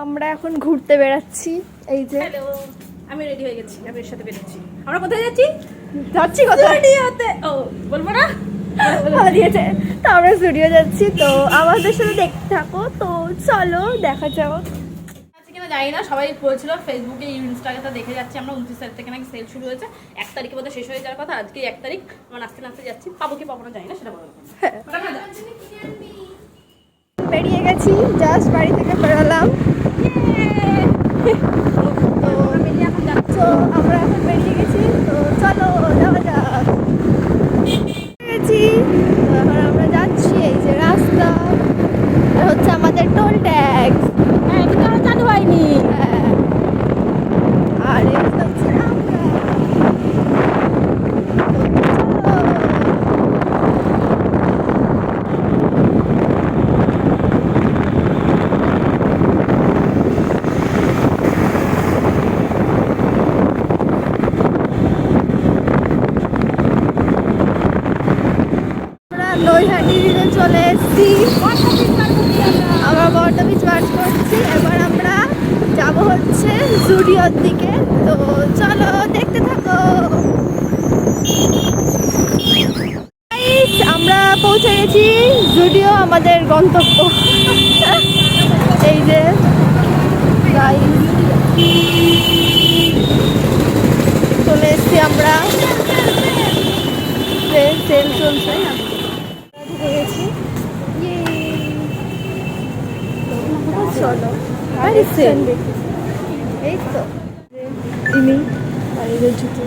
আমরা এখন ঘুরতে বেড়াচ্ছি। এই যে হ্যালো, আমি রেডি হয়ে গেছি, আমি এর সাথে বেরোচ্ছি। আমরা কোথায় যাচ্ছি? যাচ্ছি কোথায়? স্টুডিওতে। ও বলবো না? দিয়েছে তো আমরা স্টুডিও যাচ্ছি, তো আমাদের সাথে দেখতে থাকো। তো চলো দেখা যাও। আছে কিনা জানি না, সবাই বলছিল ফেসবুকে ইনস্টাগ্রামে দেখে যাচ্ছি আমরা 29 তারিখ থেকে নাকি সেল শুরু হয়েছে। 1 তারিখে বোধহয় শেষ হয়ে যাওয়ার কথা, আজকে 1 তারিখ। আমরা নাচতে নাচতে যাচ্ছি, পাবো কি পাবো না জানি না, সেটা বলবো। বেরিয়ে গেছি, জাস্ট বাড়ি থেকে বেরোলাম। তো আমরা এখন বেরিয়ে গেছি, তো চলো যাওয়া যাক। গেছি, তো এখন আমরা যাচ্ছি। এই যে রাস্তা, আর হচ্ছে আমাদের টোল ট্যাক্স। হ্যাঁ, কিন্তু আমার চালু হয়নি। হ্যাঁ, আর এই হচ্ছে আমরা। তো চলো। আমরা নৈহাটিতে চলে এসেছি, আমরা বড়টা বিচ পাস করছি। এবার আমরা যাব হচ্ছে জুডিওর দিকে, তো চলো দেখতে থাকো। Guys, আমরা পৌঁছে গেছি জুডিও, আমাদের গন্তব্য। এই যে guys, চলে এসেছি আমরা। সেল চলছে, ঢুকে গেছি। চলো এই তো ইনি আর এদের জুতো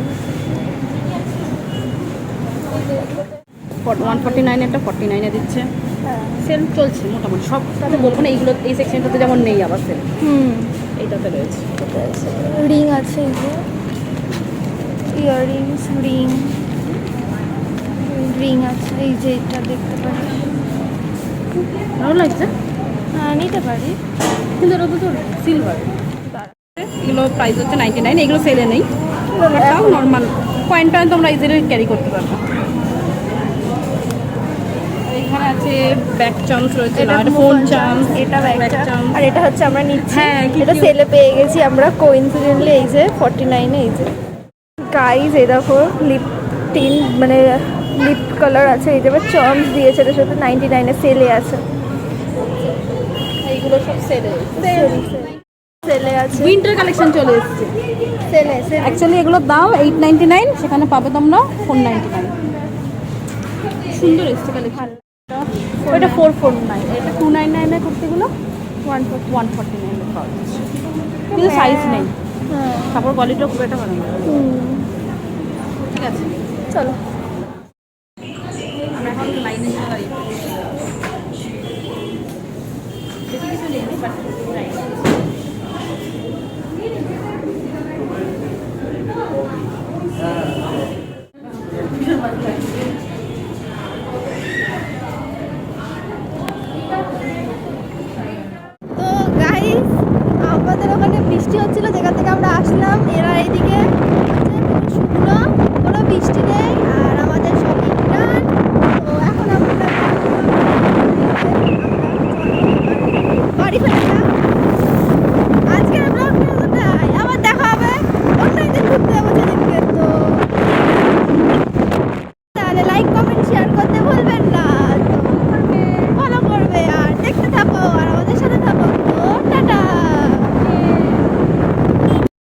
149 একটা 49 দিচ্ছে। হ্যাঁ। সেল চলছে মোটামুটি সবটাতে, বলবো না এইগুলো এই সেকশনটাতে যেমন নেই, আবার সেল এইটাতে রয়েছে। রিং আছে, এই যে ইয়াররিংস, রিং আছে। এই যে এটা দেখতে পারি, ভালো লাগছে, হ্যাঁ নিতে পারি, কিন্তু এটা তো সিলভার। এগুলো প্রাইস হচ্ছে 99, এগুলো সেলে নেই। তাও নর্মাল পয়েন্ট তোমরা ইজিলি ক্যারি করতে পারবে। এখানে আছে ব্যাক চান্স রয়েছে, এটা এটা ফোন চান্স, এটা ব্যাক চান্স, আর এটা হচ্ছে আমরা নিচ্ছি। হ্যাঁ, কি এটা cute। সেলে পেয়ে গেছি আমরা কোইন্সিডেন্টলি। এই যে 49 এই যে গাইজ, এই দেখো লিপ টিন, মানে লিপ কালার আছে। এই যে চার্মস দিয়েছে, এটার সাথে 99 সেলে আছে। এইগুলো সব সেলে সেলে আছে, উইন্টার কালেকশন চলে এসেছে। সেলে অ্যাকচুয়ালি এগুলোর দাম 899, সেখানে পাবে তোমরা 499। সুন্দর এসছে কালেকশন। ওইটা 449, এটা 299 এর কুর্তিগুলো 149 এর পাওয়া যাচ্ছে, কিন্তু সাইজ নেই। হ্যাঁ, কাপড় কোয়ালিটিও খুব একটা ভালো না। ঠিক আছে, চলো। আমরা এখন লাইনে দাঁড়িয়ে বেশি কিছু নেই, বাট তো গাইস, আমাদের ওখানে বৃষ্টি হচ্ছিল, যেখান থেকে আমরা আসলাম। এরা এইদিকে হচ্ছে পুরো শুকনো, কোনো বৃষ্টি নেই।